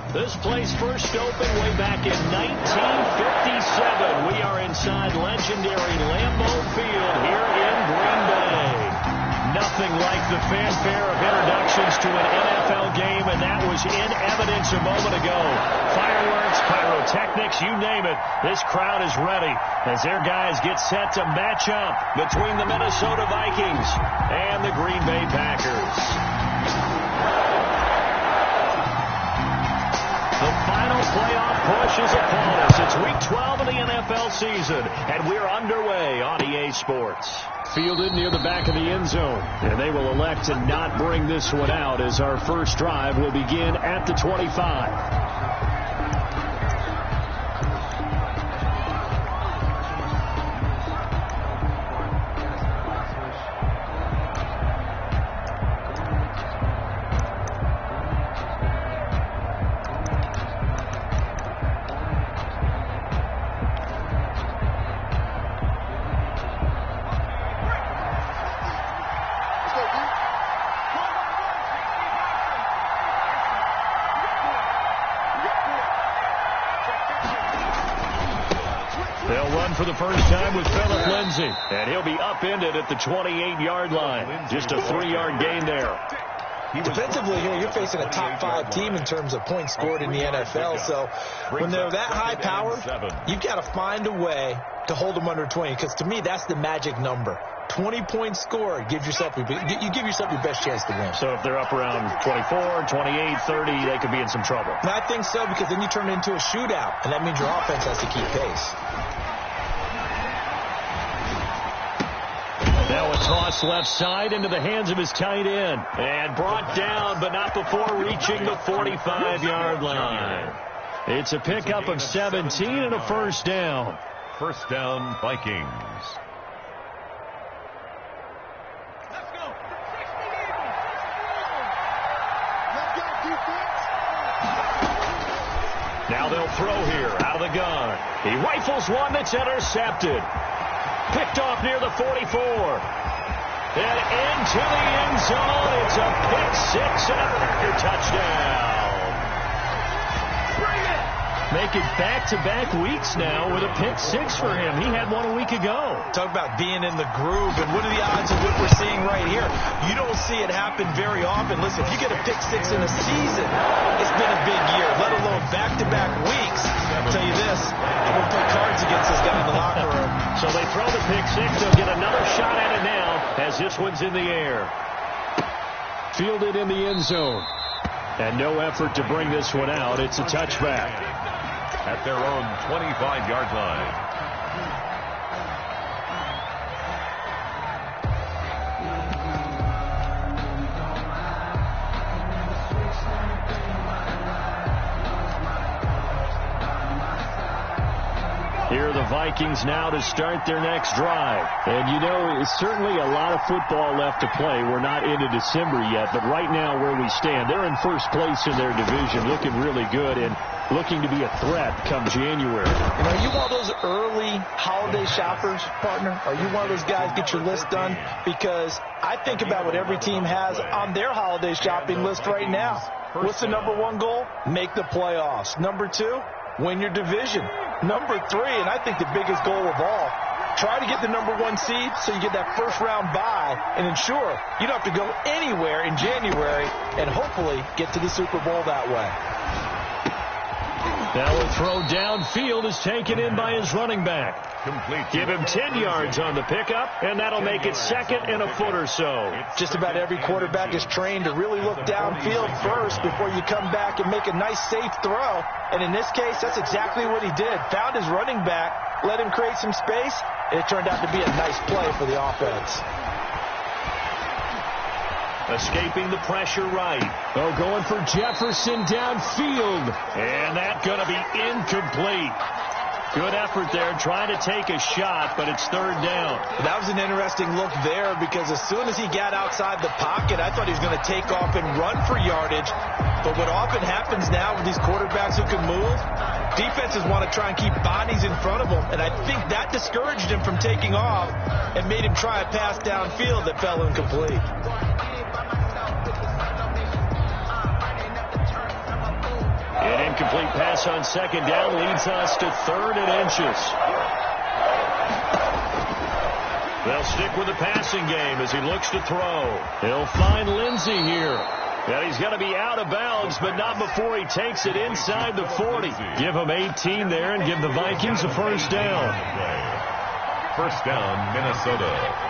This place first opened way back in 1957. We are inside legendary Lambeau Field here in Green Bay. Nothing like the fanfare of introductions to an NFL game, and that was in evidence a moment ago. Fireworks, pyrotechnics, you name it. This crowd is ready as their guys get set to match up between the Minnesota Vikings and the Green Bay Packers. The final playoff push is upon us. It's Week 12 of the NFL season, and we're underway on EA Sports. Fielded near the back of the end zone, and they will elect to not bring this one out as our first drive will begin at the 25. For the first time with Phillip Lindsay, and he'll be upended at the 28-yard line. Just a 3-yard gain there. Defensively here, you're facing a top-5 team in terms of points scored in the NFL, so when they're that high power, you've got to find a way to hold them under 20, because to me, that's the magic number. 20 points scored, you give yourself your best chance to win. So if they're up around 24, 28, 30, they could be in some trouble. And I think so, because then you turn it into a shootout, and that means your offense has to keep pace. Now a toss left side into the hands of his tight end. And brought down, but not before reaching the 45-yard line. It's a pickup of 17 and a first down. First down, Vikings. Let's go. Now they'll throw here out of the gun. He rifles one that's intercepted. Picked off near the 44. And into the end zone. It's a pick-6 and a Packer touchdown. Making back-to-back weeks now with a pick-6 for him. He had one a week ago. Talk about being in the groove, and what are the odds of what we're seeing right here? You don't see it happen very often. Listen, if you get a pick-6 in a season, it's been a big year, let alone back-to-back weeks. I'll tell you this, I'm going to play cards against this guy in the locker room. So they throw the pick-6. They'll get another shot at it now as this one's in the air. Fielded in the end zone. And no effort to bring this one out. It's a touchback. At their own 25-yard line. Here are the Vikings now to start their next drive. And, you know, it's certainly a lot of football left to play. We're not into December yet, but right now where we stand, they're in first place in their division, looking really good and looking to be a threat come January. And are you one of those early holiday shoppers, partner? Are you one of those guys get your list done? Because I think about what every team has on their holiday shopping list right now. What's the number one goal? Make the playoffs. Number 2, win your division. Number 3, and I think the biggest goal of all, try to get the number 1 seed so you get that first-round bye and ensure you don't have to go anywhere in January and hopefully get to the Super Bowl that way. Now a throw downfield is taken in by his running back. Complete. Give him 10 yards on the pickup, and that'll make it second and a foot or so. Just about every quarterback is trained to really look downfield first before you come back and make a nice, safe throw. And in this case, that's exactly what he did. Found his running back, let him create some space, and it turned out to be a nice play for the offense. Escaping the pressure right. Oh, going for Jefferson downfield. And that's going to be incomplete. Good effort there, trying to take a shot, but it's third down. That was an interesting look there because as soon as he got outside the pocket, I thought he was going to take off and run for yardage. But what often happens now with these quarterbacks who can move, defenses want to try and keep bodies in front of them, and I think that discouraged him from taking off and made him try a pass downfield that fell incomplete. It incomplete pass on second down leads us to 3rd and inches. They'll stick with the passing game as he looks to throw. He'll find Lindsey here. And he's going to be out of bounds, but not before he takes it inside the 40. Give him 18 there and give the Vikings a first down. First down, Minnesota.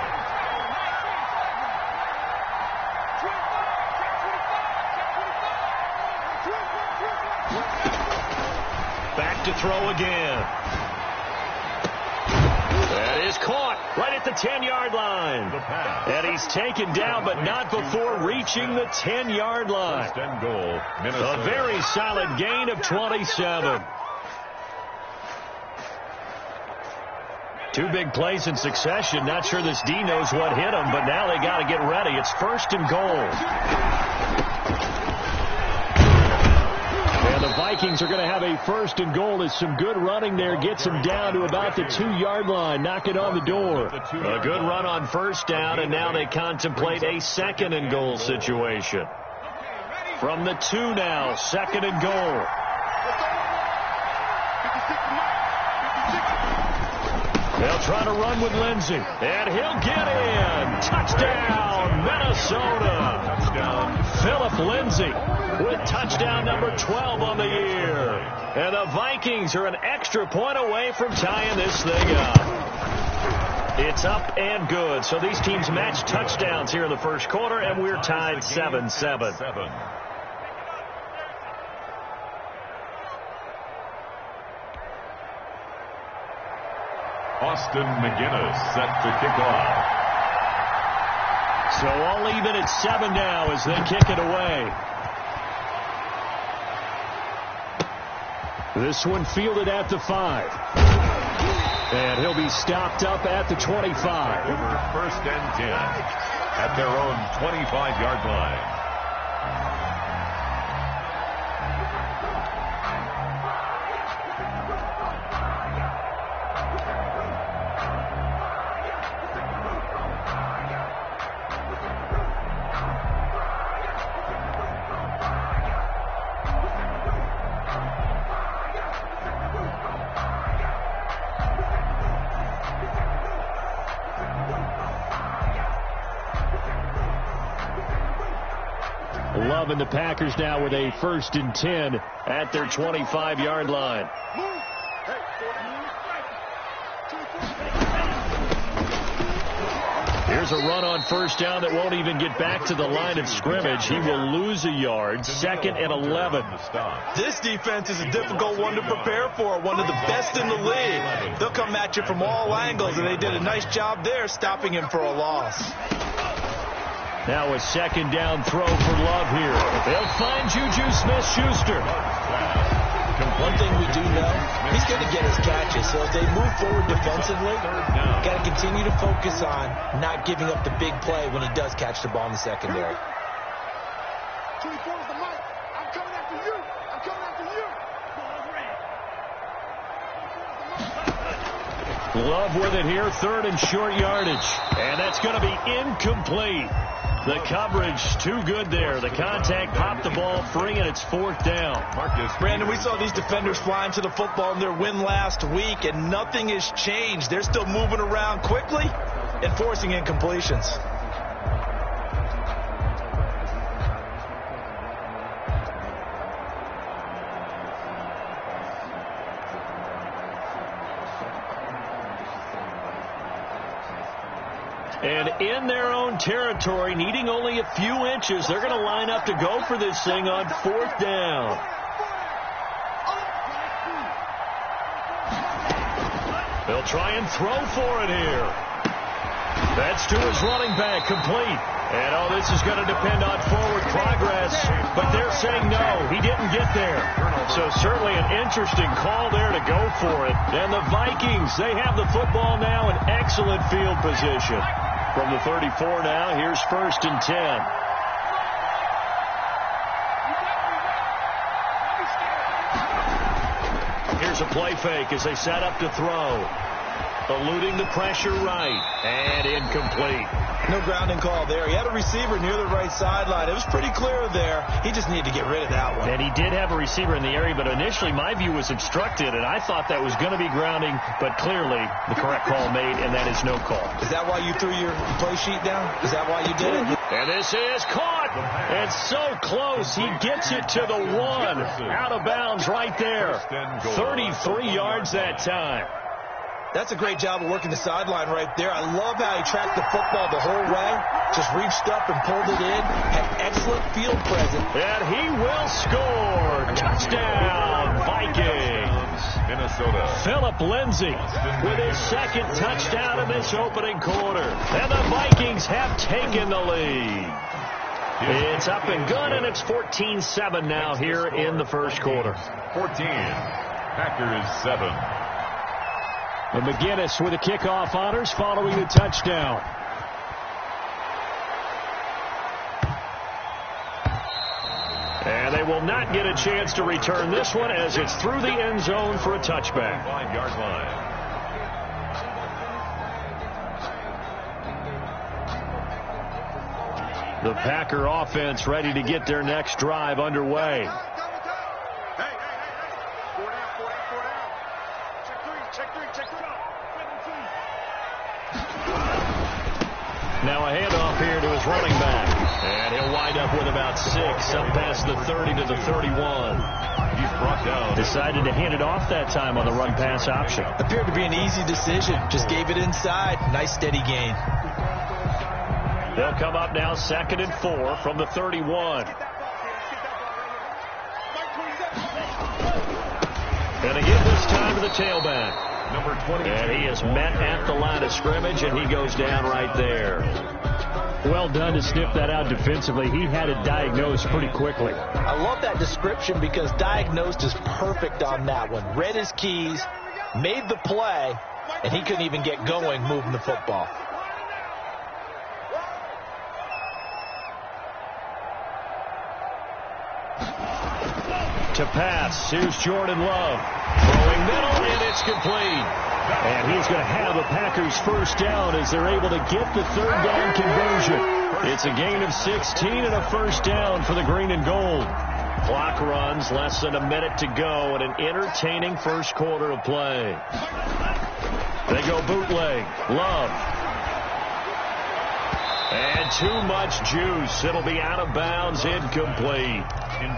Back to throw again. That is caught right at the 10-yard line. And he's taken down, but not before reaching the 10-yard line. First and goal, Minnesota. A very solid gain of 27. 2 big plays in succession. Not sure this D knows what hit him, but now they got to get ready. It's first and goal. And the Vikings are going to have a first and goal as some good running there gets them down to about the 2-yard line. Knock it on the door. A good run on first down, and now they contemplate a second and goal situation. From the 2 now, second and goal. They'll try to run with Lindsey, and he'll get in. Touchdown, Minnesota. Touchdown, Philip Lindsey with touchdown number 12 on the year. And the Vikings are an extra point away from tying this thing up. It's up and good. So these teams match touchdowns here in the first quarter, and we're tied 7-7. Austin McGinnis set to kick off. So all even at 7 now as they kick it away. This one fielded at the 5. And he'll be stopped up at the 25. First and 10 at their own 25-yard line. Love and the Packers now with a first and 10 at their 25-yard line. Here's a run on first down that won't even get back to the line of scrimmage. He will lose a yard. 2nd and 11. This defense is a difficult one to prepare for. One of the best in the league. They'll come at you from all angles, and they did a nice job there stopping him for a loss. Now a second down throw for Love here. They'll find Juju Smith-Schuster. One thing we do know, he's going to get his catches. So as they move forward defensively, got to continue to focus on not giving up the big play when he does catch the ball in the secondary. 24 is the mic. I'm coming after you. I'm coming after you. Love with it here, 3rd and short yardage. And that's going to be incomplete. The coverage too good there. The contact popped the ball free, and it's 4th down. Brandon, we saw these defenders flying to the football in their win last week, and nothing has changed. They're still moving around quickly and forcing incompletions. And in their own territory, needing only a few inches, they're going to line up to go for this thing on 4th down. They'll try and throw for it here. That's to his running back, complete. And, oh, this is going to depend on forward progress. But they're saying no, he didn't get there. So certainly an interesting call there to go for it. And the Vikings, they have the football now in excellent field position. From the 34 now, here's 1st and 10. Here's a play fake as they set up to throw. Eluding the pressure right. And incomplete. No grounding call there. He had a receiver near the right sideline. It was pretty clear there. He just needed to get rid of that one. And he did have a receiver in the area, but initially my view was obstructed, and I thought that was going to be grounding, but clearly the correct call made, and that is no call. Is that why you threw your play sheet down? Is that why you did it? And this is caught. And so close. He gets it to the 1. Out of bounds right there. 33 yards that time. That's a great job of working the sideline right there. I love how he tracked the football the whole way. Just reached up and pulled it in. Had excellent field presence. And he will score. Touchdown, Vikings. Minnesota. Philip Lindsay with his second touchdown in this opening quarter. And the Vikings have taken the lead. It's up and good, and it's 14-7 now here in the first quarter. 14. Packers 7. And McGinnis with the kickoff honors following the touchdown. And they will not get a chance to return this one as it's through the end zone for a touchback. 5-yard line. The Packer offense ready to get their next drive underway. Now a handoff here to his running back. And he'll wind up with about 6, up past the 30 to the 31. He's brought down. Decided to hand it off that time on the run-pass option. Appeared to be an easy decision. Just gave it inside. Nice steady gain. They'll come up now 2nd and 4 from the 31. And again this time to the tailback. Number 20. And he is met at the line of scrimmage, and he goes down right there. Well done to sniff that out defensively. He had it diagnosed pretty quickly. I love that description because diagnosed is perfect on that one. Read his keys, made the play, and he couldn't even get going moving the football. To pass, here's Jordan Love. Throwing middle, and it's complete. And he's going to have the Packers first down as they're able to get the third down conversion. It's a gain of 16 and a first down for the green and gold. Clock runs, less than a minute to go, and an entertaining first quarter of play. They go bootleg. Love. And too much juice. It'll be out of bounds, incomplete.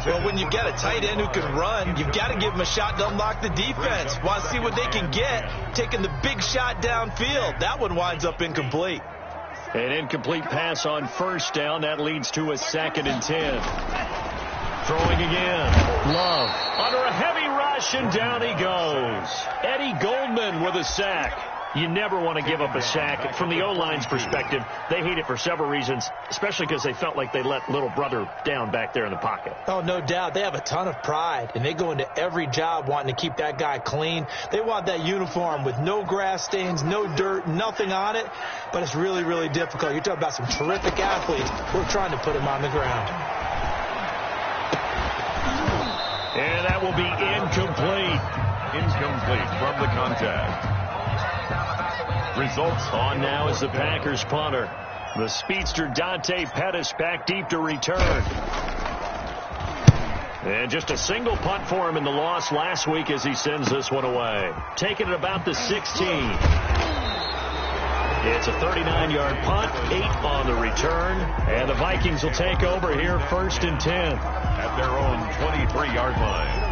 Well, when you've got a tight end who can run, you've got to give him a shot to unlock the defense. Want to see what they can get, taking the big shot downfield. That one winds up incomplete. An incomplete pass on first down. That leads to a 2nd and 10. Throwing again. Love under a heavy rush, and down he goes. Eddie Goldman with a sack. You never want to give up a sack. From the O-line's perspective, they hate it for several reasons, especially because they felt like they let little brother down back there in the pocket. Oh, no doubt. They have a ton of pride, and they go into every job wanting to keep that guy clean. They want that uniform with no grass stains, no dirt, nothing on it, but it's really, really difficult. You're talking about some terrific athletes. We're trying to put him on the ground. And that will be incomplete. Incomplete from the contact. Results on now is the Packers punter. The speedster Dante Pettis back deep to return. And just a single punt for him in the loss last week as he sends this one away. Taking it about the 16. It's a 39-yard punt, 8 on the return. And the Vikings will take over here 1st and 10. At their own 23-yard line.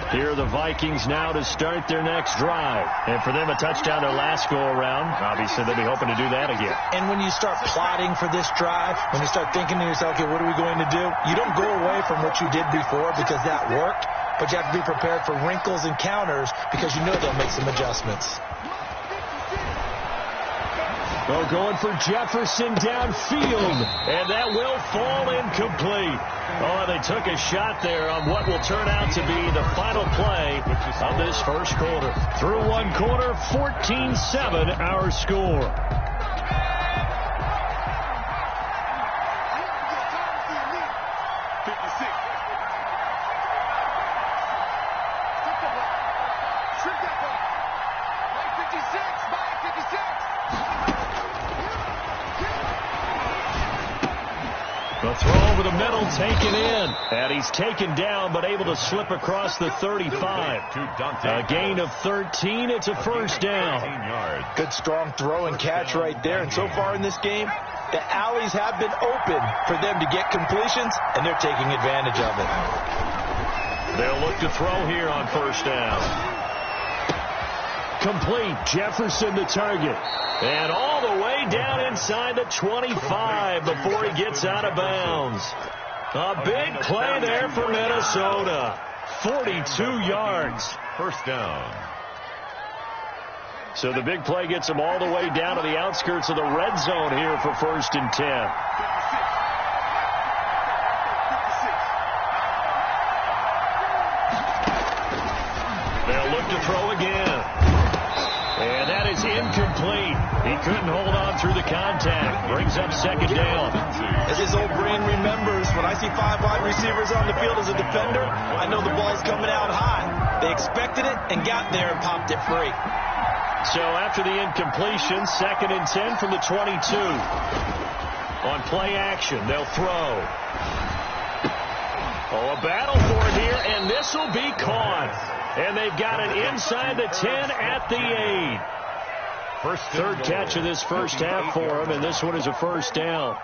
Here are the Vikings now to start their next drive. And for them, a touchdown their last go-around. Obviously, they'll be hoping to do that again. And when you start plotting for this drive, when you start thinking to yourself, okay, what are we going to do? You don't go away from what you did before because that worked, but you have to be prepared for wrinkles and counters because you know they'll make some adjustments. Oh, going for Jefferson downfield, and that will fall incomplete. Oh, they took a shot there on what will turn out to be the final play of this first quarter. Through one quarter, 14-7 our score. The throw over the middle taken in. And he's taken down but able to slip across the 35. A gain of 13. It's a first down. Good strong throw and catch right there. And so far in this game, the alleys have been open for them to get completions, and they're taking advantage of it. They'll look to throw here on first down. Complete. Jefferson the target. And all the way down inside the 25 before he gets out of bounds. A big play there for Minnesota. 42 yards. First down. So the big play gets them all the way down to the outskirts of the red zone here for 1st and 10. They'll look to throw again. And that is incomplete. He couldn't hold on through the contact. Brings up second down. As his old brain remembers, when I see 5 wide receivers on the field as a defender, I know the ball's coming out high. They expected it and got there and popped it free. So after the incompletion, 2nd and 10 from the 22. On play action, they'll throw. Oh, a battle for it here, and this will be caught. And they've got it inside the 10 at the 8. Third catch of this first half for him, and this one is a first down.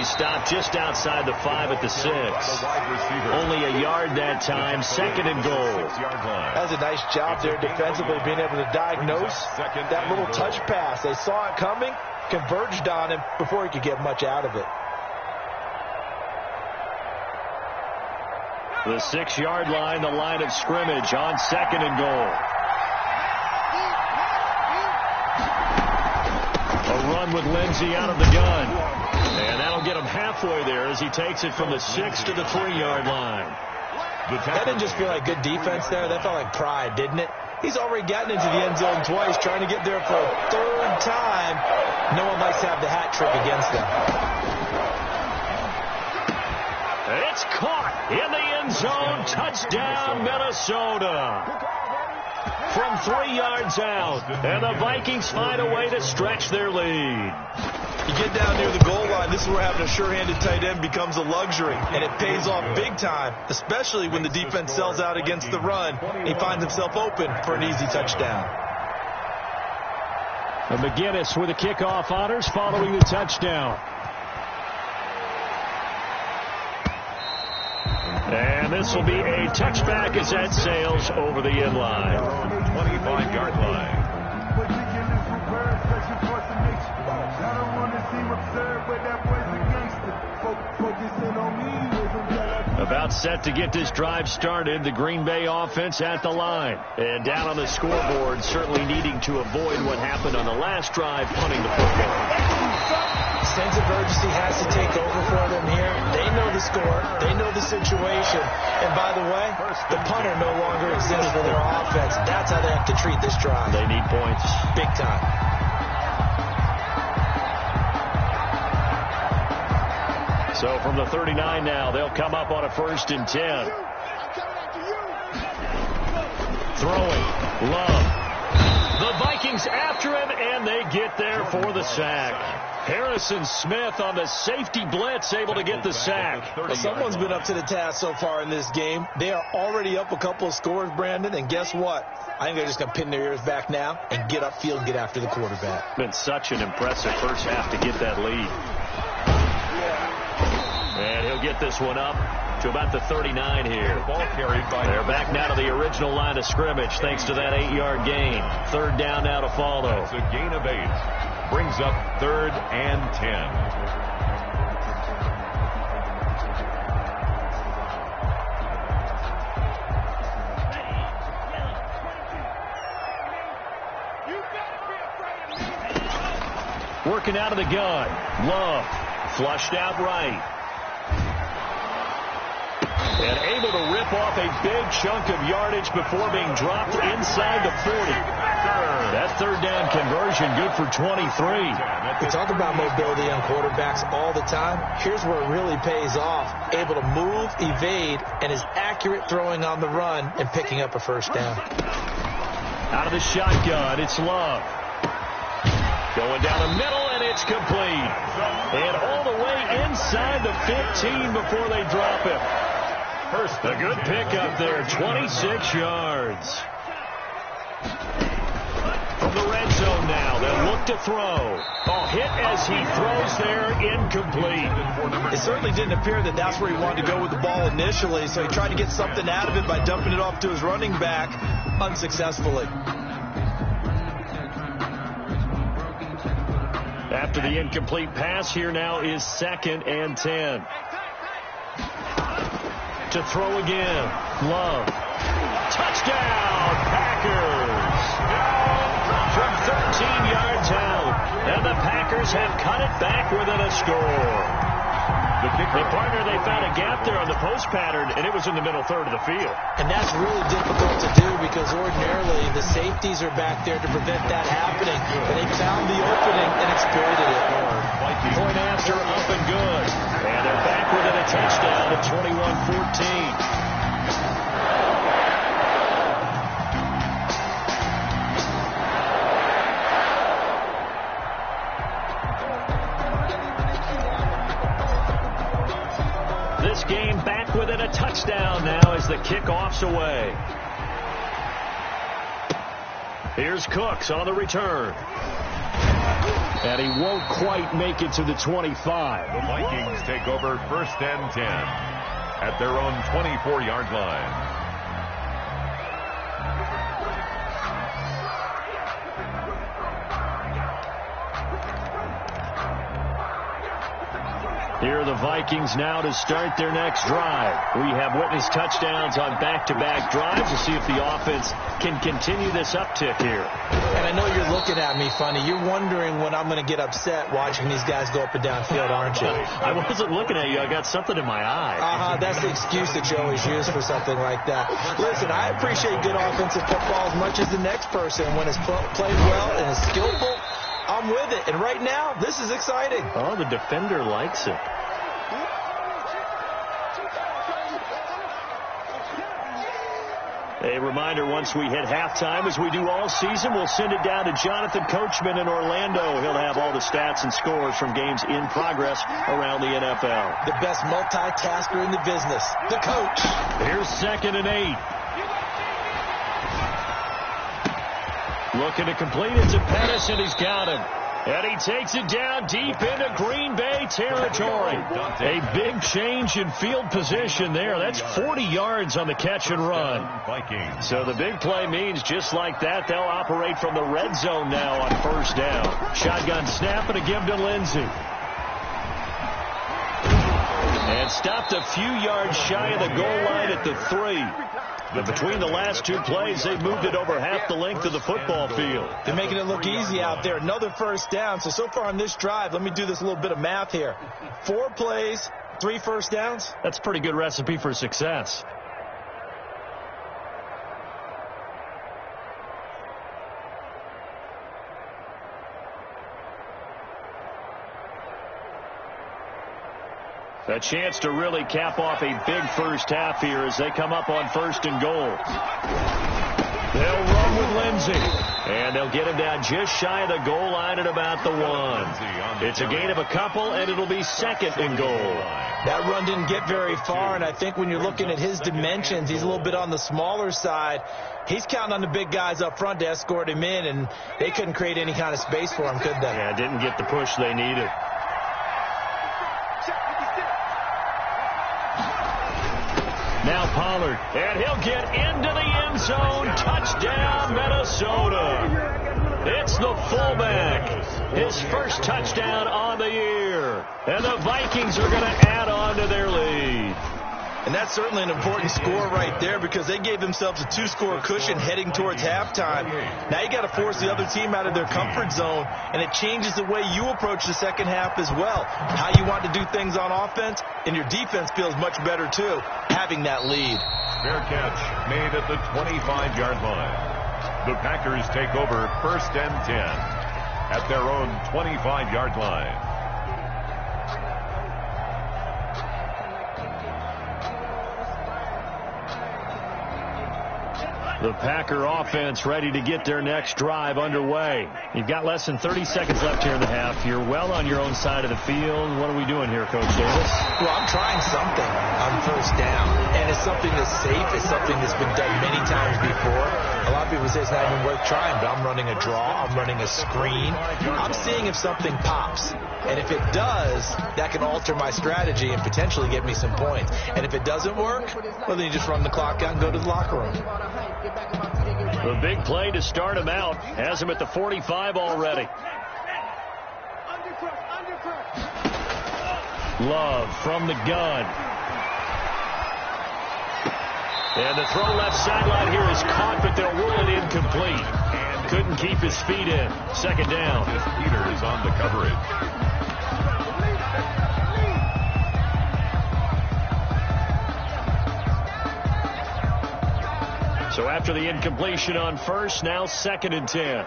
Stopped just outside the 5 at the 6. Only a yard that time. 2nd and goal. That was a nice job there defensively, being able to diagnose that little touch pass. They saw it coming, converged on him before he could get much out of it. The 6-yard line, the line of scrimmage on 2nd and goal. A run with Lindsey out of the gun. And that'll get him halfway there as he takes it from the 6 to the 3-yard line. That didn't just feel like good defense there. That felt like pride, didn't it? He's already gotten into the end zone twice, trying to get there for a 3rd time. No one likes to have the hat trick against them. It's caught in the end zone. Touchdown, Minnesota. From 3 yards out. And the Vikings find a way to stretch their lead. You get down near the goal line, this is where having a sure-handed tight end becomes a luxury, and it pays off big time, especially when the defense sells out against the run. He finds himself open for an easy touchdown. And McGinnis with the kickoff honors following the touchdown. And this will be a touchback as that sails over the end line. 25-yard line. About set to get this drive started, the Green Bay offense at the line. And down on the scoreboard, certainly needing to avoid what happened on the last drive, punting the football. Sense of urgency has to take over for them here. They know the score. They know the situation. And by the way, the punter no longer exists for their offense. That's how they have to treat this drive. They need points. Big time. So from the 39 now, they'll come up on a 1st and 10. Throwing. Love. The Vikings after him, and they get there for the sack. Harrison Smith on the safety blitz, able to get the sack. Well, someone's been up to the task so far in this game. They are already up a couple of scores, Brandon, and guess what? I think they're just going to pin their ears back now and get upfield and get after the quarterback. Been such an impressive first half to get that lead. And he'll get this one up to about the 39 here. Ball carried by. They're back now to the original line of scrimmage thanks to that 8-yard gain. 3rd down now to follow. It's a gain of 8. Brings up 3rd and 10. Working out of the gun. Love. Flushed out right. And able to rip off a big chunk of yardage before being dropped inside the 40. That third down conversion good for 23. We talk about mobility on quarterbacks all the time. Here's where it really pays off. Able to move, evade, and is accurate throwing on the run and picking up a first down. Out of the shotgun, it's Love. Going down the middle, and it's complete. And all the way inside the 15 before they drop him. First, a good pickup there, 26 yards. From the red zone now, they'll look to throw. Oh, hit as he throws there, incomplete. It certainly didn't appear that that's where he wanted to go with the ball initially, so he tried to get something out of it by dumping it off to his running back unsuccessfully. After the incomplete pass, here now is 2nd and 10. To throw again. Love. Touchdown, Packers. From 13 yards out. And the Packers have cut it back within a score. The partner, they found a gap there on the post pattern, and it was in the middle third of the field. And that's really difficult to do because ordinarily the safeties are back there to prevent that happening. And they found the opening and exploited it. Point after, up and good. And they're back within a touchdown at 21-14. This game back within a touchdown now as the kickoff's away. Here's Cooks on the return. And he won't quite make it to the 25. The Vikings take over 1st and 10 at their own 24-yard line. Here are the Vikings now to start their next drive. We have witnessed touchdowns on back-to-back drives to see if the offense can continue this uptick here. And I know you're looking at me funny. You're wondering when I'm going to get upset watching these guys go up and down field, aren't you? I wasn't looking at you. I got something in my eye. That's the excuse that you always use for something like that. Listen, I appreciate good offensive football as much as the next person. When it's played well and is skillful, I'm with it. And right now, this is exciting. Oh, the defender likes it. A reminder, once we hit halftime, as we do all season, we'll send it down to Jonathan Coachman in Orlando. He'll have all the stats and scores from games in progress around the NFL. The best multitasker in the business, the coach. Here's 2nd and 8. Looking to complete it to Pettis, and he's got him. And he takes it down deep into Green Bay territory. A big change in field position there. That's 40 yards on the catch and run. So the big play means just like that, they'll operate from the red zone now on 1st down. Shotgun snap and a give to Lindsey. And stopped a few yards shy of the goal line at the 3. But between the last two plays, they've moved it over half the length of the football field. They're making it look easy out there. Another 1st down. So far on this drive, let me do this little bit of math here. 4 plays, 3 first downs. That's a pretty good recipe for success. A chance to really cap off a big first half here as they come up on 1st and goal. They'll run with Lindsey. And they'll get him down just shy of the goal line at about the 1. It's a gain of a couple, and it'll be 2nd and goal. That run didn't get very far, and I think when you're looking at his dimensions, he's a little bit on the smaller side. He's counting on the big guys up front to escort him in, and they couldn't create any kind of space for him, could they? Yeah, didn't get the push they needed. Now Pollard, and he'll get into the end zone. Touchdown, Minnesota. It's the fullback. His first touchdown on the year. And the Vikings are going to add on to their lead. And that's certainly an important score right there because they gave themselves a 2-score cushion heading towards halftime. Now you got to force the other team out of their comfort zone, and it changes the way you approach the second half as well. How you want to do things on offense, and your defense feels much better too, having that lead. Fair catch made at the 25-yard line. The Packers take over 1st and 10 at their own 25-yard line. The Packer offense ready to get their next drive underway. You've got less than 30 seconds left here in the half. You're well on your own side of the field. What are we doing here, Coach Davis? Well, I'm trying something on 1st down, and it's something that's safe. It's something that's been done many times before. A lot of people say it's not even worth trying, but I'm running a draw. I'm running a screen. I'm seeing if something pops. And if it does, that can alter my strategy and potentially get me some points. And if it doesn't work, well, then you just run the clock out and go to the locker room. The big play to start him out has him at the 45 already. Love from the gun. And the throw left sideline here is caught, but they'll rule it incomplete. Couldn't keep his feet in. 2nd down. Peters on the coverage. So after the incompletion on 1st, now 2nd and 10.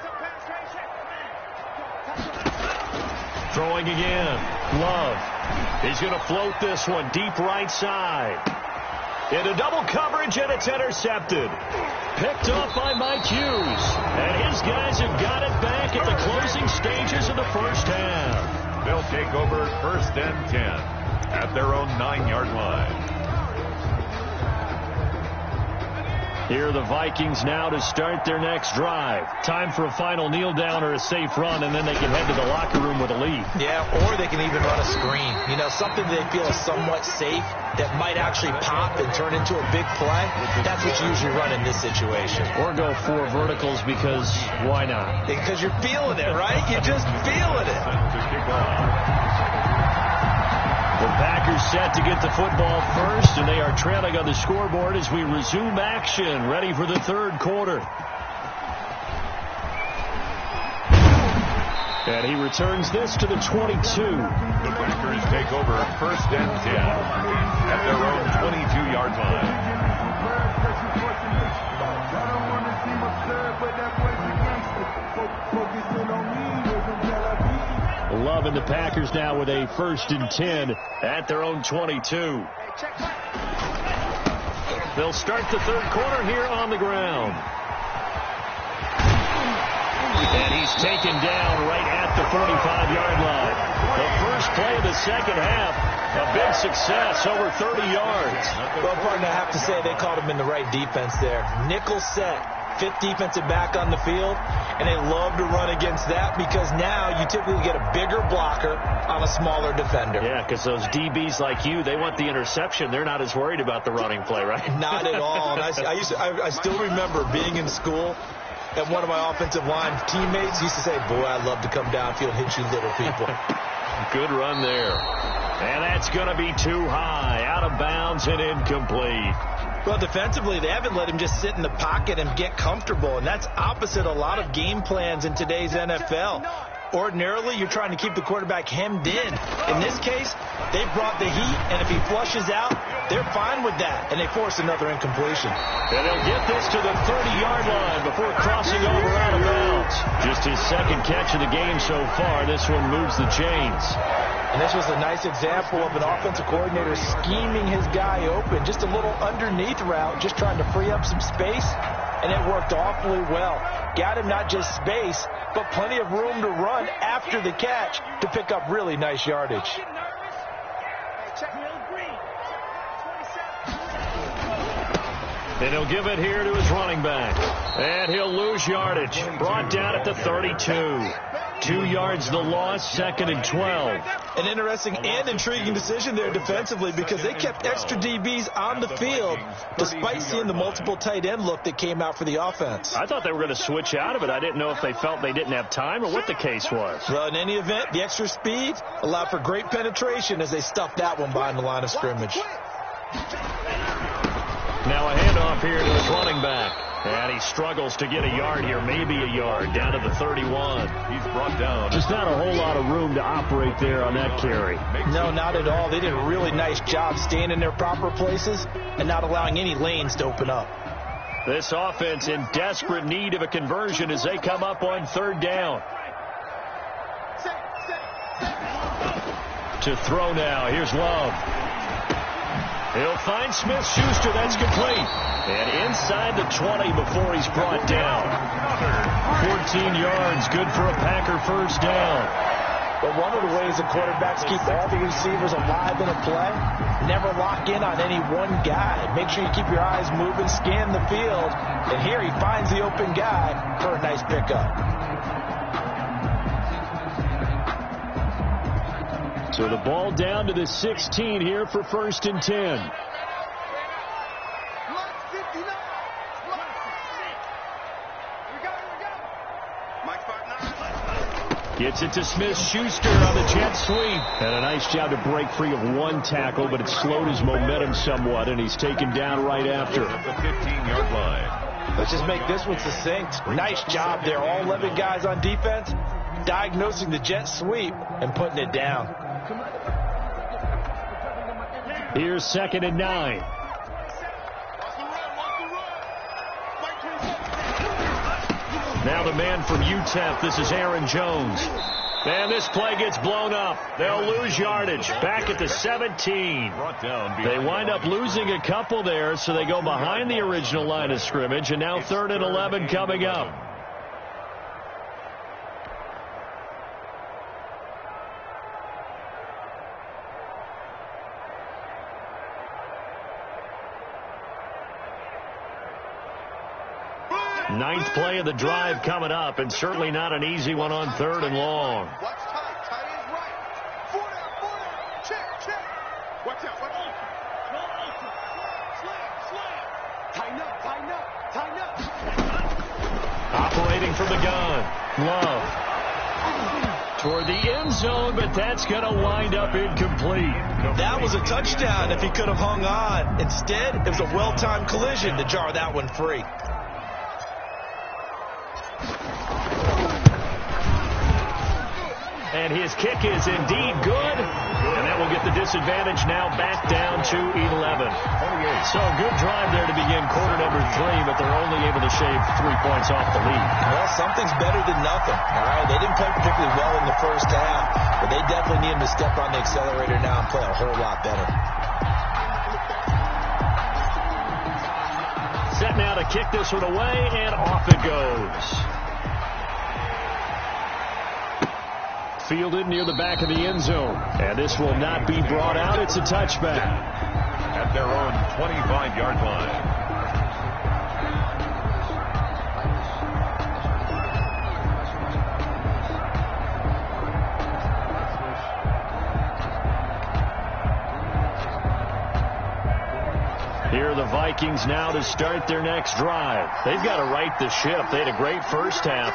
Throwing again. Love. He's going to float this one deep right side. Into double coverage, and it's intercepted. Picked off by Mike Hughes. And his guys have got it back at the closing stages of the 1st half. They'll take over 1st and 10 at their own 9-yard line. Here are the Vikings now to start their next drive. Time for a final kneel down or a safe run, and then they can head to the locker room with a lead. Yeah, or they can even run a screen. You know, something they feel is somewhat safe that might actually pop and turn into a big play. That's what you usually run in this situation. Or go 4 verticals because why not? Because you're feeling it, right? You're just feeling it. The Packers set to get the football first, and they are trailing on the scoreboard as we resume action, ready for the 3rd quarter. And he returns this to the 22. The Packers take over 1st and 10 at their own 22-yard line. Love and the Packers now with a 1st and 10 at their own 22. They'll start the 3rd quarter here on the ground. And he's taken down right at the 35-yard line. The first play of the 2nd half, a big success, over 30 yards. Well, partner, I have to say they called him in the right defense there. Nickel set, 5th defensive back on the field, and they love to run against that because now you typically get a bigger blocker on a smaller defender. Yeah, because those DBs like you, they want the interception. They're not as worried about the running play, right? Not at all. And I still remember being in school, and one of my offensive line teammates used to say, boy, I'd love to come downfield and hit you little people. Good run there. And that's going to be too high, out of bounds and incomplete. Well, defensively, they haven't let him just sit in the pocket and get comfortable, and that's opposite a lot of game plans in today's NFL. Ordinarily, you're trying to keep the quarterback hemmed in. In this case, they brought the heat, and if he flushes out, they're fine with that, and they force another incompletion. And they'll get this to the 30-yard line before crossing over out of bounds. Just his 2nd catch of the game so far. This one moves the chains. And this was a nice example of an offensive coordinator scheming his guy open. Just a little underneath route, just trying to free up some space, and it worked awfully well. Got him not just space, but plenty of room to run after the catch to pick up really nice yardage. And he'll give it here to his running back. And he'll lose yardage. Brought down at the 32. 2 yards the loss, 2nd and 12. An interesting and intriguing decision there defensively because they kept extra DBs on the field despite seeing the multiple tight end look that came out for the offense. I thought they were going to switch out of it. I didn't know if they felt they didn't have time or what the case was. Well, in any event, the extra speed allowed for great penetration as they stuffed that one behind the line of scrimmage. Now a handoff here to his running back. And he struggles to get a yard here, maybe a yard, down to the 31. He's brought down. Just not a whole lot of room to operate there on that carry. No, not at all. They did a really nice job staying in their proper places and not allowing any lanes to open up. This offense in desperate need of a conversion as they come up on third down. To throw now. Here's Love. He'll find Smith-Schuster. That's complete. And inside the 20 before he's brought down. 14 yards. Good for a Packer first down. But one of the ways the quarterbacks keep all the receivers alive in a play, never lock in on any one guy. Make sure you keep your eyes moving, scan the field. And here he finds the open guy for a nice pickup. So the ball down to the 16 here for 1st and 10. Gets it to Smith-Schuster on the jet sweep. And a nice job to break free of one tackle, but it slowed his momentum somewhat, and he's taken down right after. At the 15-yard line. Let's just make this one succinct. Nice job there. All 11 guys on defense diagnosing the jet sweep and putting it down. Here's 2nd and 9. Now the man from UTEP, this is Aaron Jones. And this play gets blown up. They'll lose yardage. Back at the 17. They wind up losing a couple there, so they go behind the original line of scrimmage, and now 3rd and 11 coming up. Ninth play of the drive coming up, and certainly not an easy one on 3rd and long. Watch tight. Tight end right. 4 down. Check. Watch out. Slam. Tighten up. Operating from the gun. Love. Toward the end zone, but that's going to wind up incomplete. That was a touchdown if he could have hung on. Instead, it was a well-timed collision to jar that one free. And his kick is indeed good. And that will get the disadvantage now back down to 11. So good drive there to begin quarter number 3, but they're only able to shave 3 points off the lead. Well, something's better than nothing. All right, they didn't play particularly well in the first half, but they definitely need him to step on the accelerator now and play a whole lot better. Set now to kick this one away, and off it goes. Fielded near the back of the end zone. And this will not be brought out. It's a touchback. At their own 25-yard line. Here are the Vikings now to start their next drive. They've got to right the ship. They had a great first half,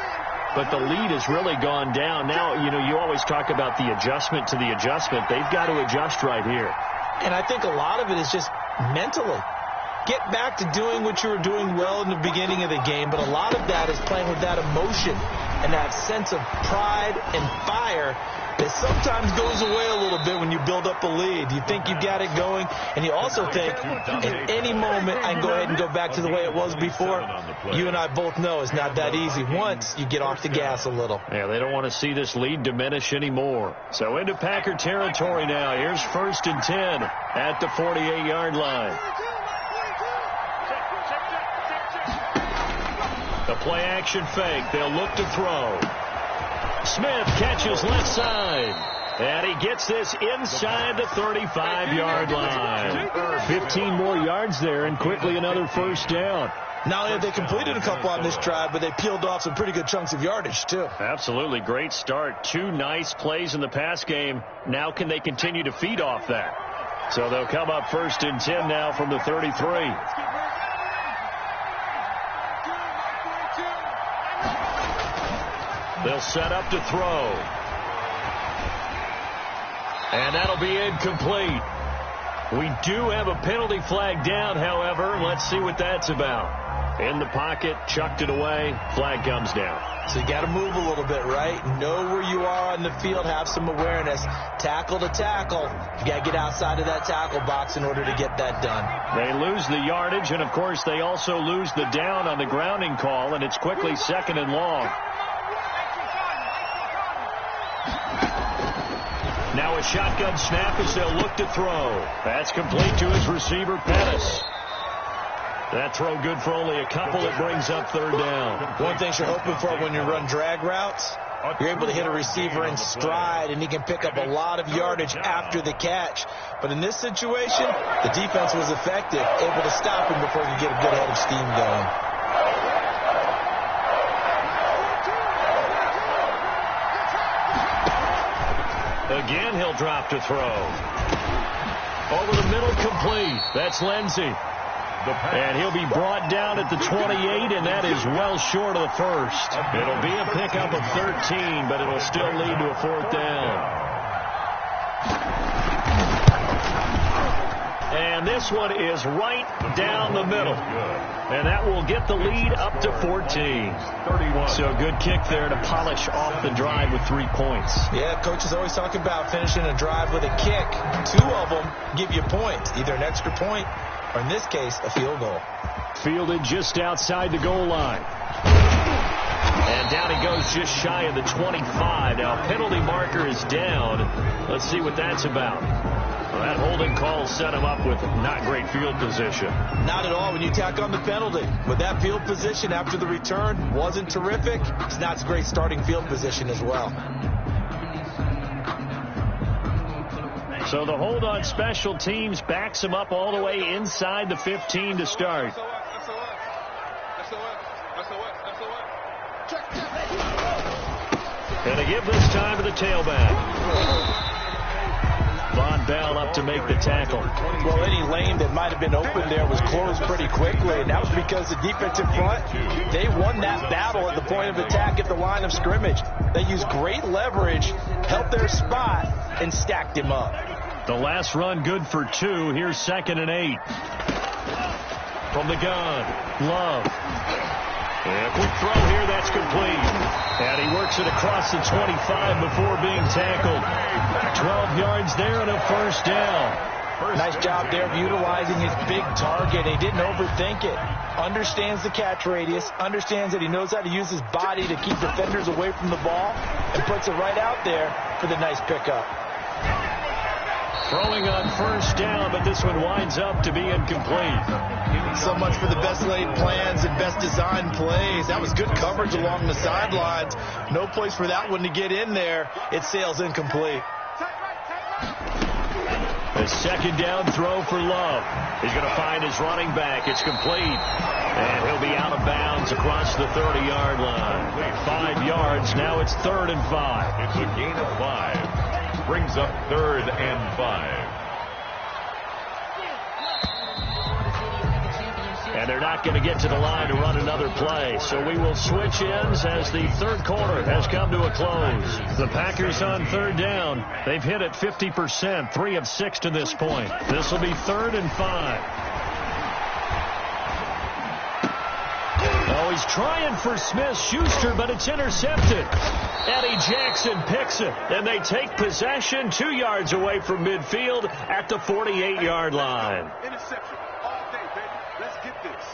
but the lead has really gone down. Now, you always talk about the adjustment to the adjustment. They've got to adjust right here. And I think a lot of it is just mentally. Get back to doing what you were doing well in the beginning of the game, but a lot of that is playing with that emotion and that sense of pride and fire that sometimes goes away a little bit when you build up a lead. You think you've got it going, and you also think at any moment I can go ahead and go back to the way it was before. You and I both know it's not that easy once you get off the gas a little. Yeah, they don't want to see this lead diminish anymore. So into Packer territory now. Here's 1st and 10 at the 48-yard line. The play action fake. They'll look to throw. Smith catches left side. And he gets this inside the 35-yard line. 15 more yards there, and quickly another first down. Not only have they completed a couple on this drive, but they peeled off some pretty good chunks of yardage, too. Absolutely great start. 2 nice plays in the pass game. Now can they continue to feed off that? So they'll come up 1st and 10 now from the 33. They'll set up to throw. And that'll be incomplete. We do have a penalty flag down, however. Let's see what that's about. In the pocket, chucked it away, flag comes down. So you got to move a little bit, right? Know where you are on the field, have some awareness. Tackle to tackle. You got to get outside of that tackle box in order to get that done. They lose the yardage, and, of course, they also lose the down on the grounding call, and it's quickly 2nd and long. Now a shotgun snap as they'll look to throw. That's complete to his receiver, Pettis. That throw good for only a couple. It brings up 3rd down. One thing you're hoping for when you run drag routes, you're able to hit a receiver in stride, and he can pick up a lot of yardage after the catch. But in this situation, the defense was effective, able to stop him before he could get a good head of steam going. Again, he'll drop to throw. Over the middle, complete. That's Lindsey. And he'll be brought down at the 28, and that is well short of the first. It'll be a pickup of 13, but it'll still lead to a 4th down. And this one is right down the middle. And that will get the lead up to 14. So a good kick there to polish off the drive with 3 points. Yeah, coaches always talk about finishing a drive with a kick. 2 of them give you points, either an extra point or, in this case, a field goal. Fielded just outside the goal line. And down he goes just shy of the 25. Now, penalty marker is down. Let's see what that's about. Well, that holding call set him up with not great field position. Not at all when you tack on the penalty. But that field position after the return wasn't terrific. It's not great starting field position as well. So the hold on special teams backs him up all the way inside the 15 to start. And they give this time to the tailback. Von Bell up to make the tackle. Well, any lane that might have been open there was closed pretty quickly, and that was because the defensive front, they won that battle at the point of attack at the line of scrimmage. They used great leverage, held their spot, and stacked him up. The last run good for 2. Here's 2nd and 8. From the gun, Love. And a quick throw here, that's complete. And he works it across the 25 before being tackled. 12 yards there and a 1st down. Nice job there of utilizing his big target. He didn't overthink it. Understands the catch radius. Understands that he knows how to use his body to keep defenders away from the ball. And puts it right out there for the nice pickup. Throwing on 1st down, but this one winds up to be incomplete. So much for the best laid plans and best designed plays. That was good coverage along the sidelines. No place for that one to get in there. It sails incomplete. A 2nd down throw for Love. He's going to find his running back. It's complete. And he'll be out of bounds across the 30-yard line. 5 yards. Now it's 3rd and 5. It's a gain of 5. Brings up 3rd and 5. And they're not going to get to the line to run another play. So we will switch ends as the 3rd quarter has come to a close. The Packers on 3rd down. They've hit it 50%, 3 of 6 to this point. This will be 3rd and 5. Oh, he's trying for Smith-Schuster, but it's intercepted. Eddie Jackson picks it, and they take possession 2 yards away from midfield at the 48-yard line. Interception all day, baby. Let's get this.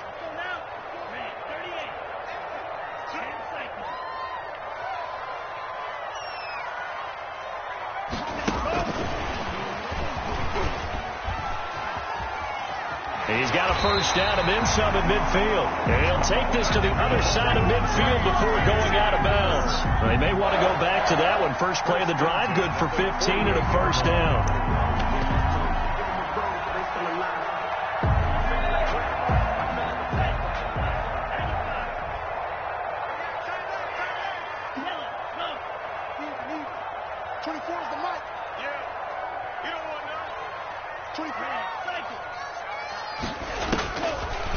He's got a 1st down and then some in midfield. And he'll take this to the other side of midfield before going out of bounds. They may want to go back to that one. First play of the drive, good for 15 and a 1st down.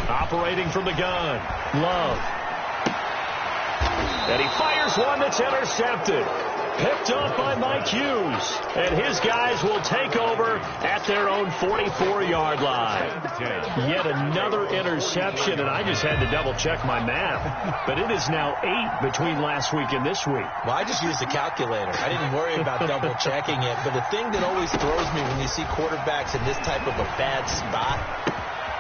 Operating from the gun, Love. And he fires one that's intercepted. Picked off by Mike Hughes. And his guys will take over at their own 44-yard line. Yet another interception, and I just had to double-check my math. But it is now 8 between last week and this week. Well, I just used a calculator. I didn't worry about double-checking it. But the thing that always throws me when you see quarterbacks in this type of a bad spot,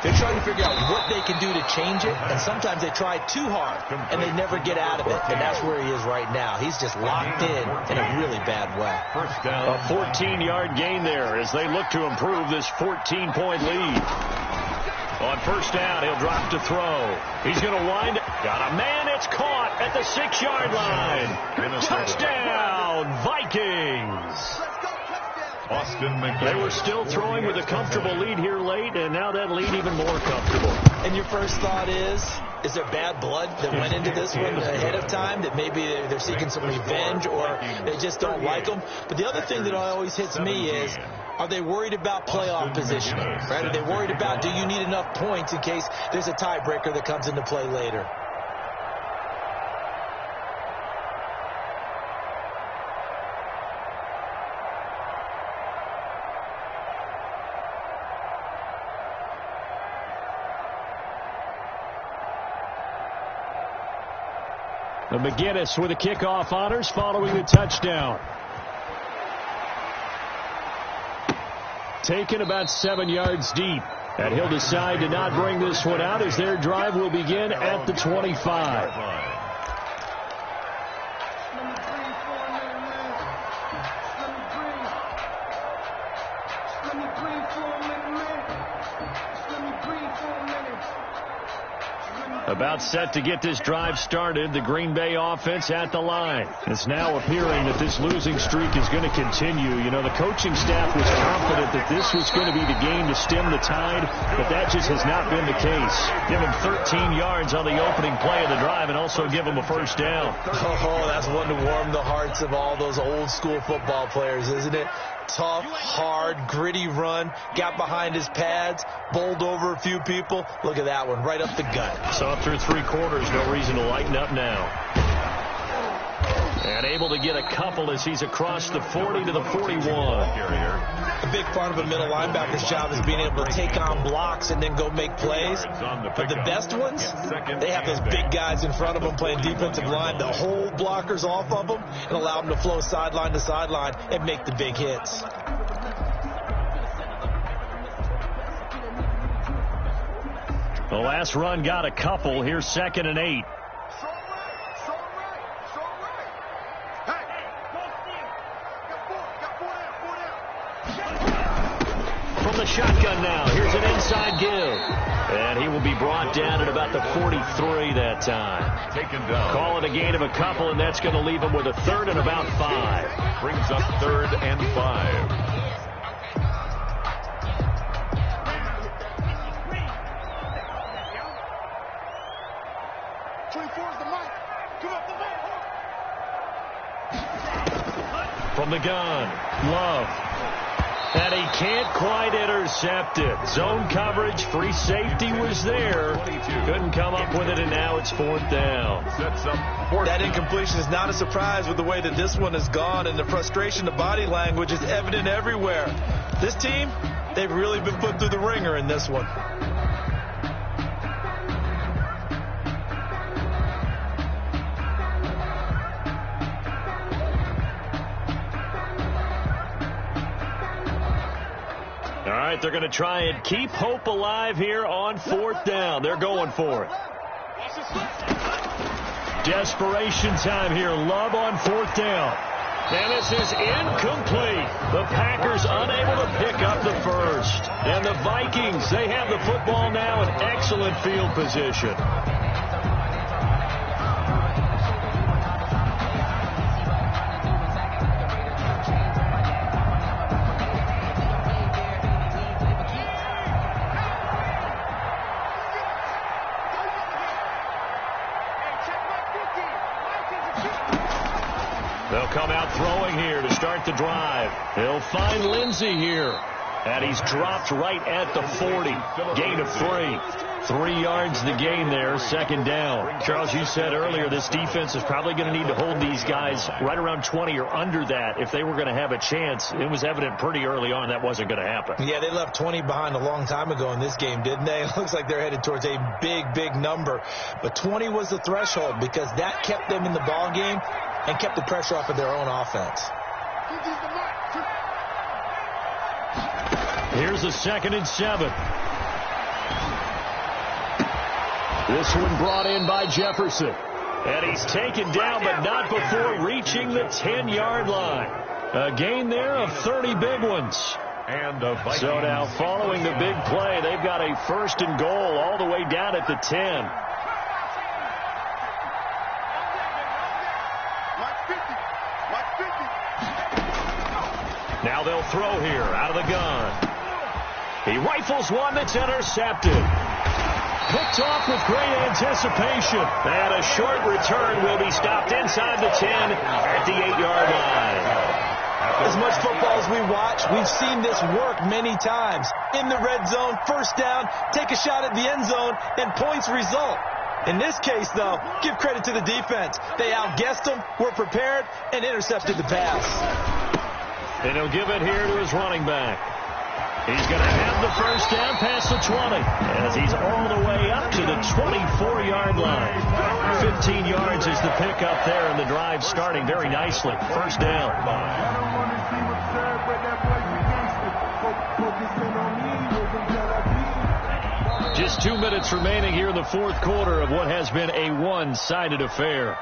they're trying to figure out what they can do to change it, and sometimes they try too hard, and they never get out of it, and that's where he is right now. He's just locked in a really bad way. A 14-yard gain there as they look to improve this 14-point lead. On first down, he'll drop to throw. He's going to wind it. Got a man. It's caught at the 6-yard line. Touchdown, Vikings. They were still throwing with a comfortable lead here late, and now that lead even more comfortable. And your first thought is there bad blood that went into this one ahead of time, that maybe they're seeking some revenge or they just don't like them? But the other thing that always hits me is, are they worried about playoff positioning? Right? Are they worried about, do you need enough points in case there's a tiebreaker that comes into play later? McGinnis with the kickoff honors following the touchdown. Taken about 7 yards deep. And he'll decide to not bring this one out as their drive will begin at the 25. About set to get this drive started. The Green Bay offense at the line. It's now appearing that this losing streak is going to continue. You know, the coaching staff was confident that this was going to be the game to stem the tide, but that just has not been the case. Give them 13 yards on the opening play of the drive and also give them a first down. Oh, that's one to warm the hearts of all those old school football players, isn't it? Tough, hard, gritty run, got behind his pads, bowled over a few people. Look at that one, right up the gut. Saw through 3 quarters, no reason to lighten up now. And able to get a couple as he's across the 40 to the 41. A big part of a middle linebacker's job is being able to take on blocks and then go make plays. But the best ones, they have those big guys in front of them playing defensive line to hold blockers off of them and allow them to flow sideline to sideline and make the big hits. The last run got a couple. Here's 2nd and 8. From the shotgun now, here's an inside give. And he will be brought down at about the 43 that time. Taken down. Call it a gain of a couple, and that's going to leave him with a 3rd and about 5. Brings up 3rd and 5. From the gun, Love. And he can't quite intercept it. Zone coverage, free safety was there. Couldn't come up with it, and now it's 4th down. That incompletion is not a surprise with the way that this one has gone, and the frustration, the body language is evident everywhere. This team, they've really been put through the ringer in this one. All right, they're going to try and keep hope alive here on 4th down. They're going for it. Desperation time here. Love on 4th down. And this is incomplete. The Packers unable to pick up the first. And the Vikings, they have the football now in excellent field position. They'll come out throwing here to start the drive. They'll find Lindsey here. And he's dropped right at the 40. Gain of 3. 3 yards the gain there, second down. Charles, you said earlier this defense is probably going to need to hold these guys right around 20 or under that if they were going to have a chance. It was evident pretty early on that wasn't going to happen. Yeah, they left 20 behind a long time ago in this game, didn't they? It looks like they're headed towards a big, big number. But 20 was the threshold because that kept them in the ball game and kept the pressure off of their own offense. Here's a 2nd and 7. This one brought in by Jefferson. And he's taken down, but not before reaching the 10-yard line. A gain there of 30 big ones. And so now following the big play, they've got a 1st and goal all the way down at the 10. Now they'll throw here out of the gun. He rifles one that's intercepted. Picked off with great anticipation. And a short return will be stopped inside the 10 at the 8-yard line. As much football as we watch, we've seen this work many times. In the red zone, 1st down, take a shot at the end zone, and points result. In this case, though, give credit to the defense. They outguessed them, were prepared, and intercepted the pass. And he'll give it here to his running back. He's going to have the 1st down past the 20 as he's all the way up to the 24-yard line. 15 yards is the pickup there, and the drive starting very nicely. 1st down. Just 2 minutes remaining here in the 4th quarter of what has been a one-sided affair.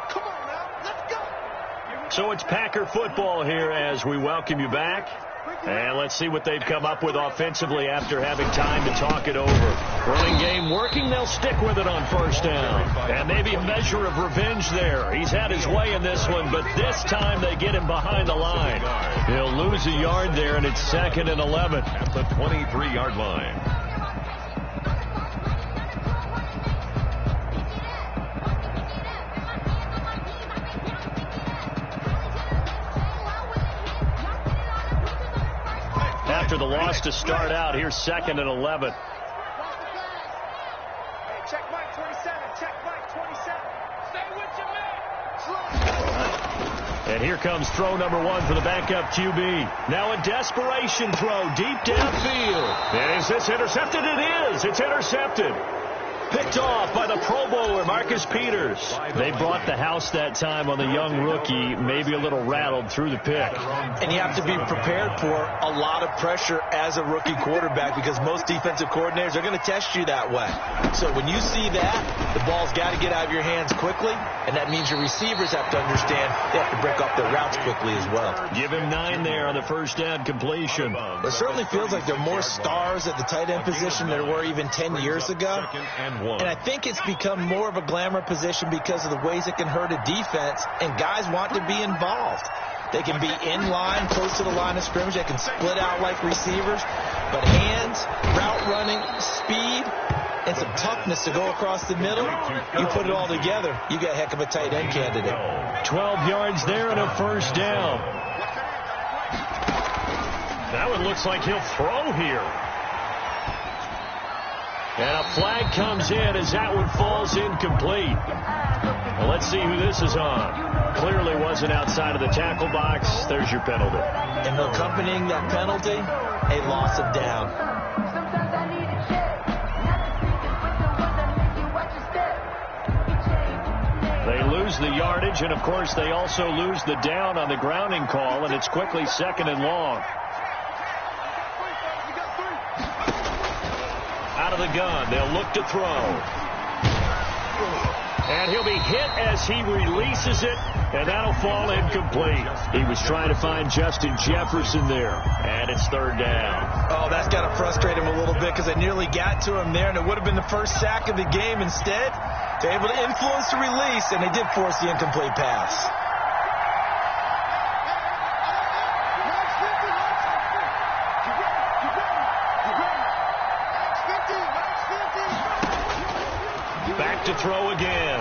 Come on now, let's go. So it's Packer football here as we welcome you back. And let's see what they've come up with offensively after having time to talk it over. Running game working, they'll stick with it on 1st down. And maybe a measure of revenge there. He's had his way in this one, but this time they get him behind the line. He'll lose a yard there, and it's 2nd and 11. At the 23-yard line. After the loss to start out, here's 2nd and 11. Hey, check Mike 27. Check Mike 27. Stay with your man. And here comes throw number 1 for the backup QB. Now a desperation throw deep downfield. And is this intercepted? It is. It's intercepted. Picked off by the Pro Bowler, Marcus Peters. They brought the house that time on the young rookie, maybe a little rattled through the pick. And you have to be prepared for a lot of pressure as a rookie quarterback because most defensive coordinators are going to test you that way. So when you see that, the ball's got to get out of your hands quickly, and that means your receivers have to understand they have to break off their routes quickly as well. Give him 9 there on the 1st down completion. It certainly feels like there are more stars at the tight end position than there were even 10 years ago. And I think it's become more of a glamour position because of the ways it can hurt a defense, and guys want to be involved. They can be in line, close to the line of scrimmage. They can split out like receivers. But hands, route running, speed, and some toughness to go across the middle, you put it all together, you got a heck of a tight end candidate. 12 yards there and a 1st down. That one looks like he'll throw here. And a flag comes in as that one falls incomplete. Well, let's see who this is on. Clearly wasn't outside of the tackle box. There's your penalty. And accompanying that penalty, a loss of down. They lose the yardage, and, of course, they also lose the down on the grounding call, and it's quickly 2nd and long. Out of the gun, they'll look to throw. And he'll be hit as he releases it, and that'll fall incomplete. He was trying to find Justin Jefferson there, and it's 3rd down. Oh, that's got to frustrate him a little bit because they nearly got to him there, and it would have been the first sack of the game. Instead, they're able to influence the release, and they did force the incomplete pass. Back to throw again.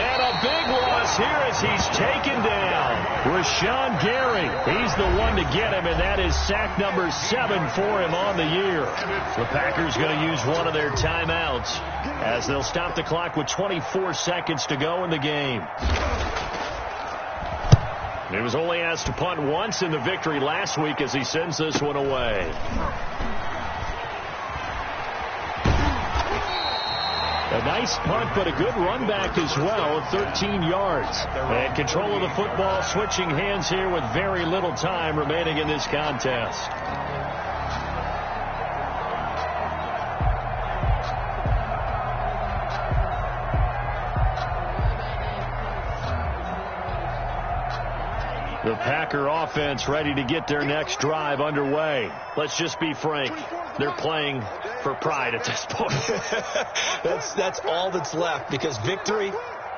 And a big loss here as he's taken down. Rashawn Gary, he's the one to get him, and that is sack number 7 for him on the year. The Packers going to use one of their timeouts as they'll stop the clock with 24 seconds to go in the game. He was only asked to punt once in the victory last week as he sends this one away. A nice punt, but a good run back as well, 13 yards. And control of the football, switching hands here with very little time remaining in this contest. The Packer offense ready to get their next drive underway. Let's just be frank. They're playing for pride at this point. That's all that's left, because victory,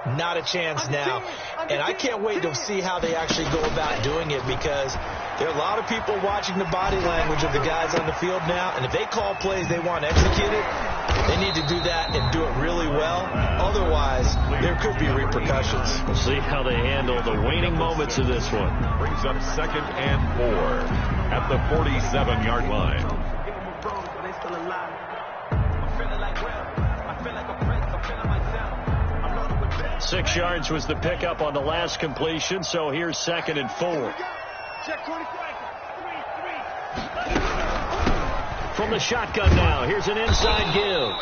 not a chance now. And I can't wait to see how they actually go about doing it, because there are a lot of people watching the body language of the guys on the field now. And if they call plays they want executed, they need to do that and do it really well. Otherwise, there could be repercussions. We'll see how they handle the waning moments of this one. Brings up 2nd and 4 at the 47-yard line. 6 yards was the pickup on the last completion, so here's 2nd and 4. From the shotgun now, here's an inside give.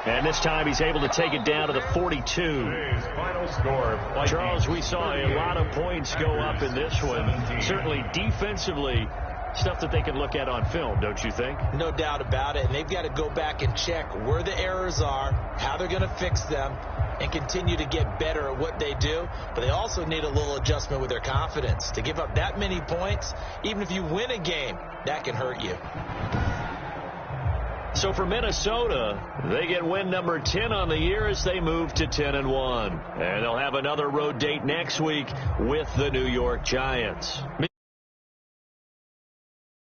And this time he's able to take it down to the 42. Final score, Charles, we saw a lot of points go up in this one. Certainly defensively, stuff that they can look at on film, don't you think? No doubt about it. And they've got to go back and check where the errors are, how they're going to fix them, and continue to get better at what they do. But they also need a little adjustment with their confidence. To give up that many points, even if you win a game, that can hurt you. So for Minnesota, they get win number 10 on the year as they move to 10-1. And they'll have another road date next week with the New York Giants.